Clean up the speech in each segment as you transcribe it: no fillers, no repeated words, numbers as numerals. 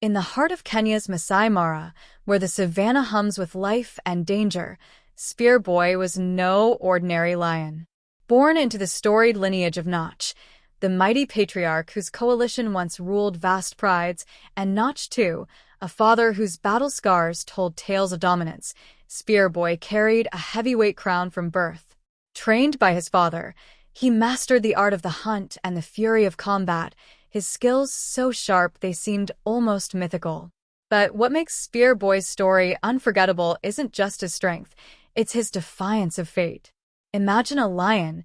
In the heart of Kenya's Masai Mara, where the savanna hums with life and danger, Spear Boy was no ordinary lion. Born into the storied lineage of Nach, the mighty patriarch whose coalition once ruled vast prides, and Nach too, a father whose battle scars told tales of dominance, Spear Boy carried a heavyweight crown from birth. Trained by his father, he mastered the art of the hunt and the fury of combat, his skills so sharp they seemed almost mythical. But what makes Spear Boy's story unforgettable isn't just his strength, it's his defiance of fate. Imagine a lion,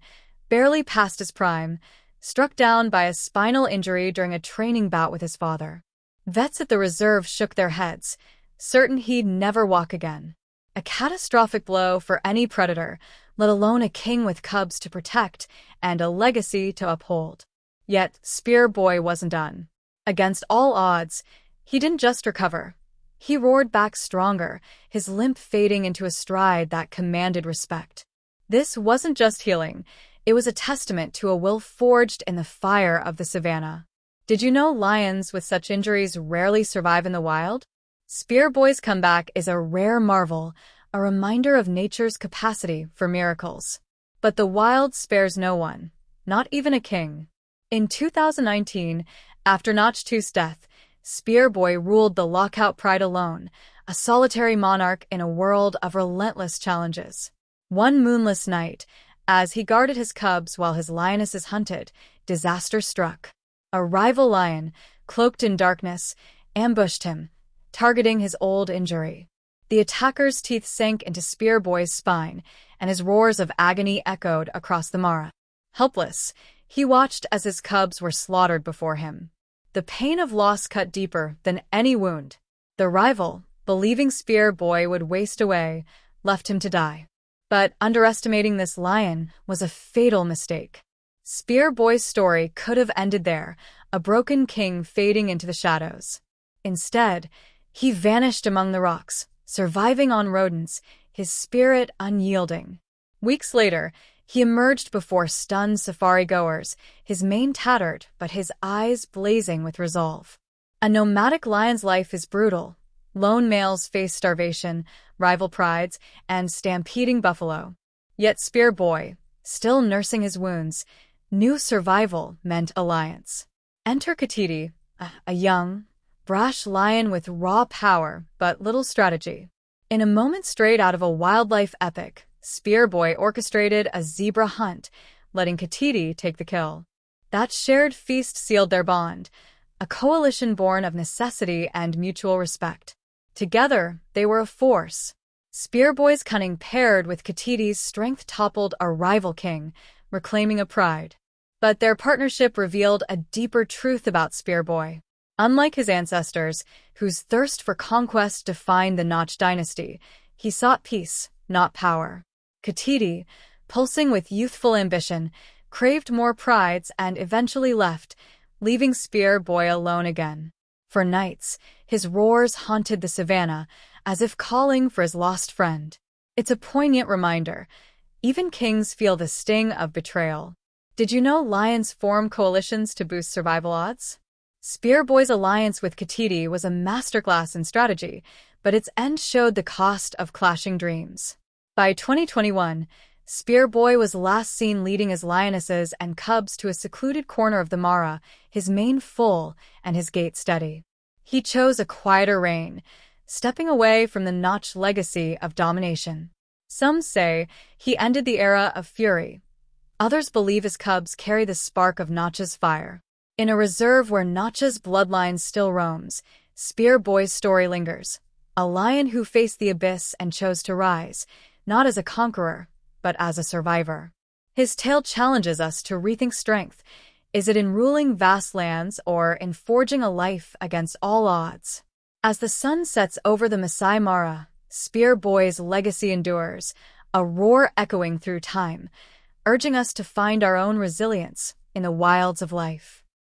barely past his prime, struck down by a spinal injury during a training bout with his father. Vets at the reserve shook their heads, certain he'd never walk again. A catastrophic blow for any predator, let alone a king with cubs to protect and a legacy to uphold. Yet Spear Boy wasn't done. Against all odds, he didn't just recover. He roared back stronger, his limp fading into a stride that commanded respect. This wasn't just healing, it was a testament to a will forged in the fire of the savannah. Did you know lions with such injuries rarely survive in the wild? Spear Boy's comeback is a rare marvel, a reminder of nature's capacity for miracles. But the wild spares no one, not even a king. In 2019, after Nach 2's death, Spear Boy ruled the Lockout Pride alone, a solitary monarch in a world of relentless challenges. One moonless night, as he guarded his cubs while his lionesses hunted, disaster struck. A rival lion, cloaked in darkness, ambushed him, targeting his old injury. The attacker's teeth sank into Spear Boy's spine, and his roars of agony echoed across the Mara. Helpless, he watched as his cubs were slaughtered before him. The pain of loss cut deeper than any wound. The rival, believing Spear Boy would waste away, left him to die. But underestimating this lion was a fatal mistake. Spear Boy's story could have ended there, a broken king fading into the shadows. Instead, he vanished among the rocks, surviving on rodents, his spirit unyielding. Weeks later, he emerged before stunned safari-goers, his mane tattered but his eyes blazing with resolve. A nomadic lion's life is brutal. Lone males face starvation, rival prides, and stampeding buffalo. Yet Spear Boy, still nursing his wounds, knew survival meant alliance. Enter Katiti, a young, brash lion with raw power but little strategy. In a moment straight out of a wildlife epic, Spear Boy orchestrated a zebra hunt, letting Katiti take the kill. That shared feast sealed their bond, a coalition born of necessity and mutual respect. Together, they were a force. Spear Boy's cunning paired with Katiti's strength toppled a rival king, reclaiming a pride. But their partnership revealed a deeper truth about Spear Boy. Unlike his ancestors, whose thirst for conquest defined the Nach dynasty, he sought peace, not power. Katiti, pulsing with youthful ambition, craved more prides and eventually left, leaving Spear Boy alone again. For nights, his roars haunted the savannah, as if calling for his lost friend. It's a poignant reminder. Even kings feel the sting of betrayal. Did you know lions form coalitions to boost survival odds? Spear Boy's alliance with Katiti was a masterclass in strategy, but its end showed the cost of clashing dreams. By 2021, Spear Boy was last seen leading his lionesses and cubs to a secluded corner of the Mara, his mane full and his gait steady. He chose a quieter reign, stepping away from the Nach legacy of domination. Some say he ended the era of fury. Others believe his cubs carry the spark of Nach's fire. In a reserve where Nach's bloodline still roams, Spear Boy's story lingers. A lion who faced the abyss and chose to rise, not as a conqueror, but as a survivor. His tale challenges us to rethink strength. Is it in ruling vast lands or in forging a life against all odds? As the sun sets over the Masai Mara, Spear Boy's legacy endures, a roar echoing through time, urging us to find our own resilience in the wilds of life.